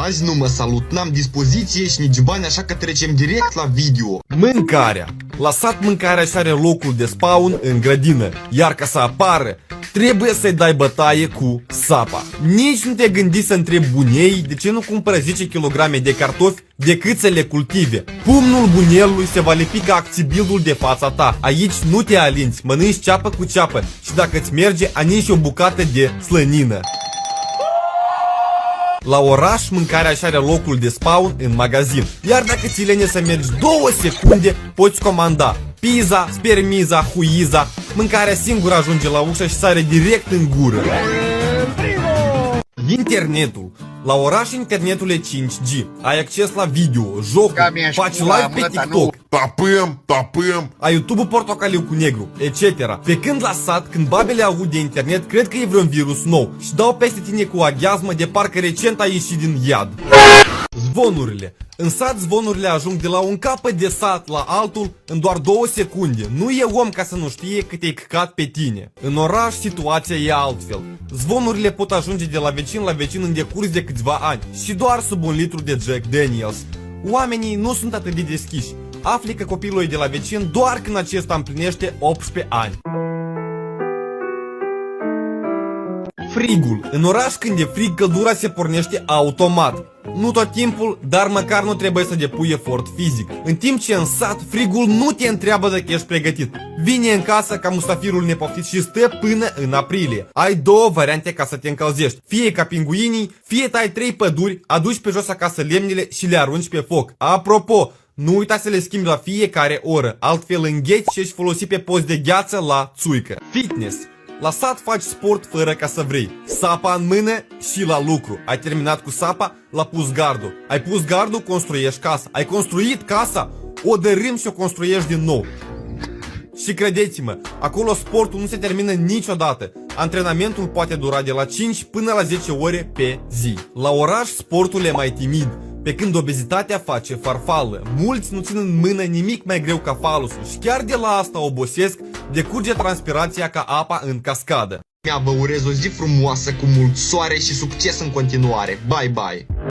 Azi nu mă salut, n-am dispoziție și nici bani, așa că trecem direct la video. Mâncarea. La sat mâncarea și are locul de spawn în grădină, iar ca să apară, trebuie să-i dai bătaie cu sapa. Nici nu te gândi să întrebi buniei de ce nu cumpără 10 kg de cartofi decât să le cultive. Pumnul bunelului se va lipi ca acțibilul de fața ta. Aici nu te alinți, mănânci ceapă cu ceapă și dacă îți merge, aniși o bucată de slănină. La oraș, mâncarea și are locul de spawn în magazin. Iar dacă ți lene să mergi 2 secunde, poți comanda pizza, spermiza, huiza. Mâncarea singură ajunge la ușă și sare direct în gură. Internetul. La oraș internetul e 5G. Ai acces la video, jocuri, faci live pe TikTok. Tapăm. Ai YouTube-ul portocaliu cu negru, etc. Pe când la sat, când babele aud de internet, cred că e vreun virus nou și dau peste tine cu o aghiazmă de parcă recent ai ieșit din iad. Zvonurile. În sat zvonurile ajung de la un capăt de sat la altul în doar 2 secunde. Nu e om ca să nu știe că te-ai căcat pe tine. În oraș situația e altfel. Zvonurile pot ajunge de la vecin în decurs de câțiva ani și doar sub 1 litru de Jack Daniels. Oamenii nu sunt atât de deschiși. Afli că copilul e de la vecin doar când acesta împlinește 18 ani. Frigul. În oraș când e frig, căldura se pornește automat. Nu tot timpul, dar măcar nu trebuie să depui efort fizic. În timp ce în sat, frigul nu te întreabă dacă ești pregătit. Vine în casă ca musafirul nepoftit și stă până în aprilie. Ai 2 variante ca să te încălzești. Fie ca pinguinii, fie tai 3 păduri, aduci pe jos acasă lemnele și le arunci pe foc. Apropo, nu uita să le schimbi la fiecare oră, altfel îngheți și ești folosit pe post de gheață la țuică. Fitness. La sat faci sport fără ca să vrei. Sapa în mână și la lucru. Ai terminat cu sapa, l-a pus gardul. Ai pus gardul, construiești casa. Ai construit casa, o dărâmi și o construiești din nou. Și credeți-mă, acolo sportul nu se termină niciodată. Antrenamentul poate dura de la 5 până la 10 ore pe zi. La oraș sportul e mai timid, pe când obezitatea face farfală. Mulți nu țin în mână nimic mai greu ca falusul și chiar de la asta obosesc, decurge transpirația ca apa în cascadă. Vă urez o zi frumoasă cu mult soare și succes în continuare. Bye bye!